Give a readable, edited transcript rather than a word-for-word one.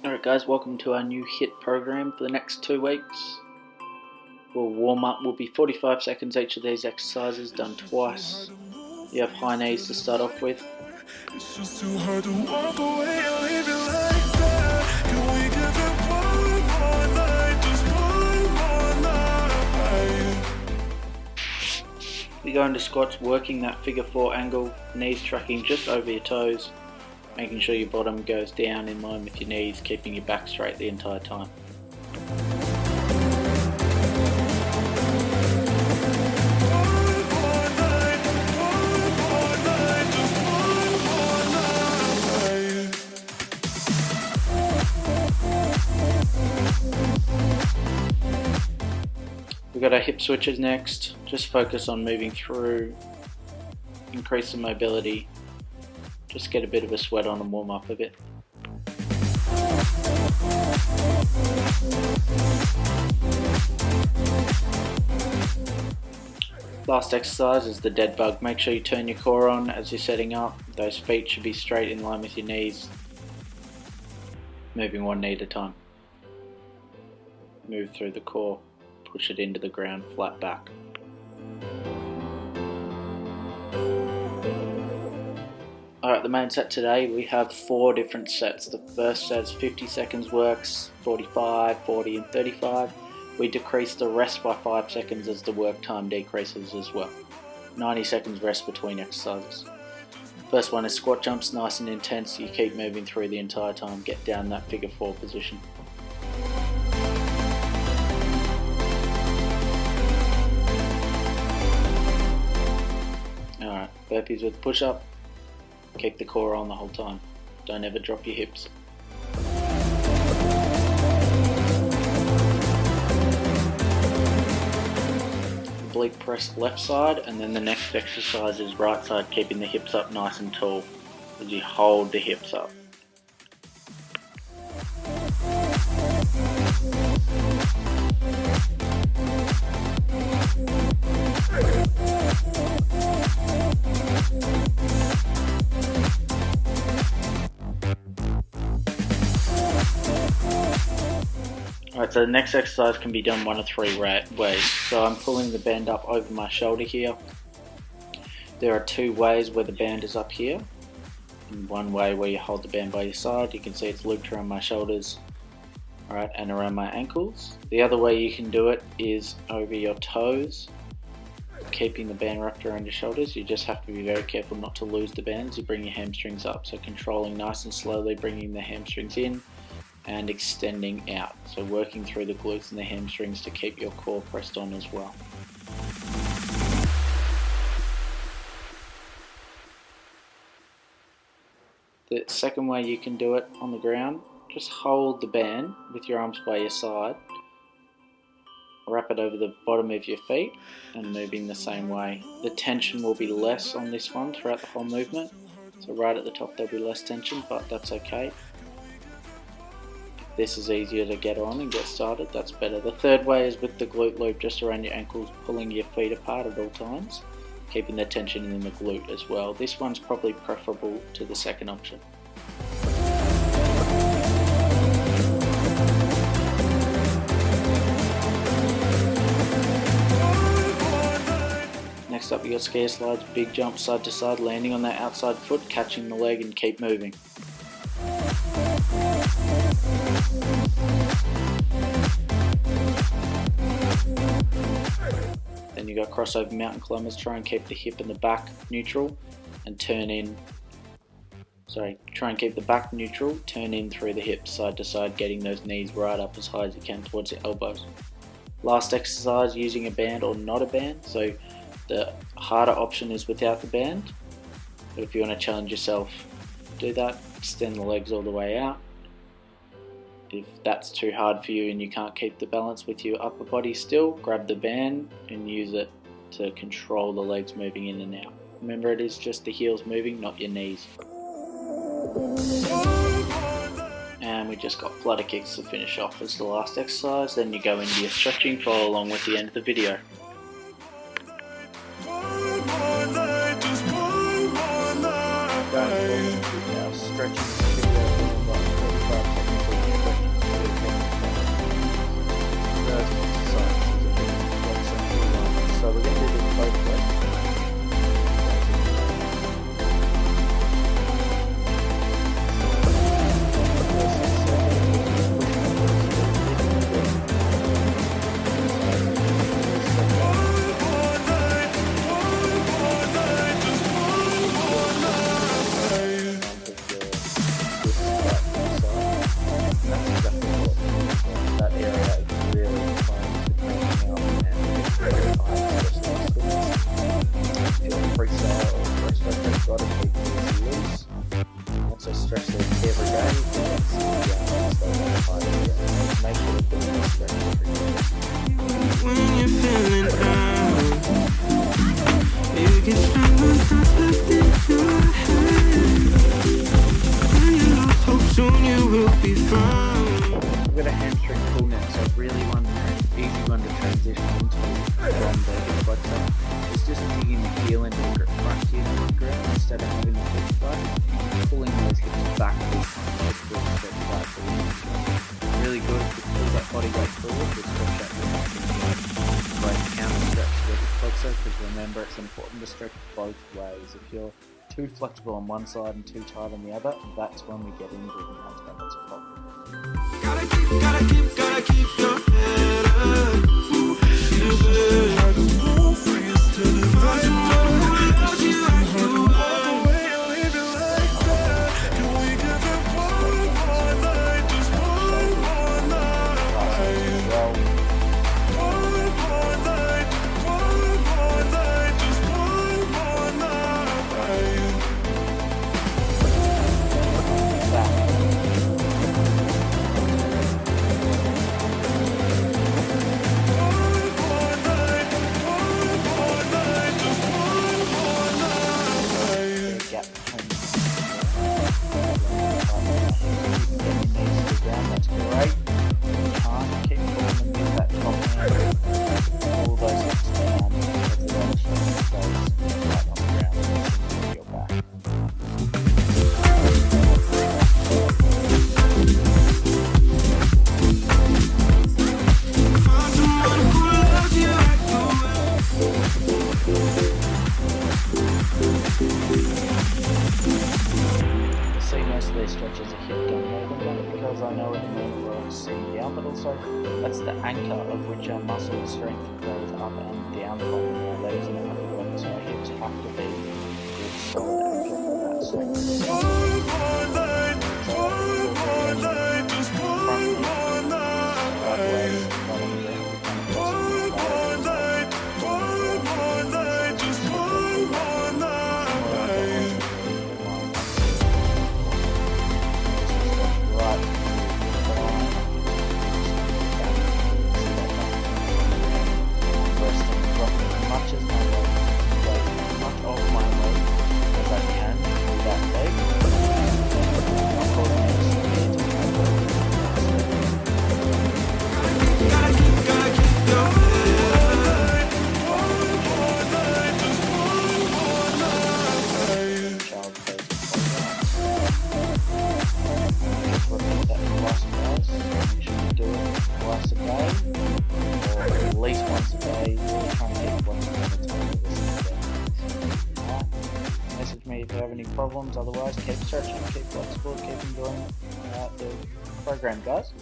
Alright guys, welcome to our new HIIT program for the next 2 weeks. We'll warm up, will be 45 seconds each of these exercises, done twice. You have high knees to start off with. It's just too hard to walk away and leave it like that. Can we give it one more night, just one more night? We go into squats, working that figure 4 angle, knees tracking just over your toes, making sure your bottom goes down in line with your knees, keeping your back straight the entire time. We've got our hip switches next. Just focus on moving through, increase the mobility, just get a bit of a sweat on and warm up a bit. Last exercise is the dead bug. Make sure you turn your core on as you're setting up. Those feet should be straight in line with your knees. Moving one knee at a time. Move through the core. Push it into the ground, flat back. Alright, the main set today, we have 4 different sets. The first set is 50 seconds works, 45, 40 and 35. We decrease the rest by 5 seconds as the work time decreases as well. 90 seconds rest between exercises. First one is squat jumps, nice and intense. You keep moving through the entire time, get down that figure 4 position. Alright, burpees with push up. Keep the core on the whole time. Don't ever drop your hips. Oblique press left side, and then the next exercise is right side, keeping the hips up nice and tall as you hold the hips up. Alright, so the next exercise can be done one of 3 ways. So I'm pulling the band up over my shoulder here. There are 2 ways where the band is up here. And one way where you hold the band by your side. You can see it's looped around my shoulders, alright, and around my ankles. The other way you can do it is over your toes, keeping the band wrapped around your shoulders. You just have to be very careful not to lose the band as you bring your hamstrings up. So controlling nice and slowly, bringing the hamstrings in and extending out, so working through the glutes and the hamstrings to keep your core pressed on as well. The second way you can do it on the ground, just hold the band with your arms by your side, wrap it over the bottom of your feet and moving the same way. The tension will be less on this one throughout the whole movement, so right at the top there'll be less tension, but that's okay. This is easier to get on and get started, that's better. The third way is with the glute loop just around your ankles, pulling your feet apart at all times, keeping the tension in the glute as well. This one's probably preferable to the second option. Next up you got scare slides, big jump side to side, landing on that outside foot, catching the leg and keep moving. Then you got crossover mountain climbers. Try and keep the hip and the back neutral and turn in. Try and keep the back neutral, turn in through the hips side to side, getting those knees right up as high as you can towards the elbows. Last exercise using a band or not a band. So the harder option is without the band, but if you want to challenge yourself, do that. Extend the legs all the way out. If that's too hard for you and you can't keep the balance with your upper body still, grab the band and use it to control the legs moving in and out. Remember, it is just the heels moving, not your knees. And we just got flutter kicks to finish off as the last exercise. Then you go into your stretching, follow along with the end of the video. Stretching video, about 35 seconds. be found. We've got a hamstring pull now, so really easy one to transition into from the hip flexor. It's just digging the heel into the front heel into the ground instead of having the foot flat, pulling those hips back this time, just to stretch back forward. Really good if you pull that body weight forward to stretch out your back and great counter stretch to the hip flexor, because remember it's important to stretch both ways. If you're too flexible on one side and too tight on the other, that's when we get injured, and that's when it's a problem. Gotta keep your head up. It's just hard to move free instead of find someone who loves you like you are. Way you leave it like that. Can we give it one more night? Just one more night. One more night. One more night. Just one more night. That's great. Keep pulling them, get that top hand. Pull those hips down. Let the other shoulder stays right on the ground into your back. Find someone who loves you like you See most of these stretches are hip done more than that, because I know at the moment we're all sitting down, but also that's the anchor of which our muscle strength goes up and down from our legs and our arms. So our hips have to be a good solid anchor for that strength. one more night, just one more night. One more night, just one more night. Much of my leg as I can with that leg. Not causing any severe discomfort. Gotta keep your head up. One more night, just one more night. Child just repeat that twice, guys. You should be doing it twice a day, or at least once a day. Trying to get one at a time with this. Alright. Message me if you have any problems. Otherwise, keep stretching, keep flexible, keep enjoying the program, guys.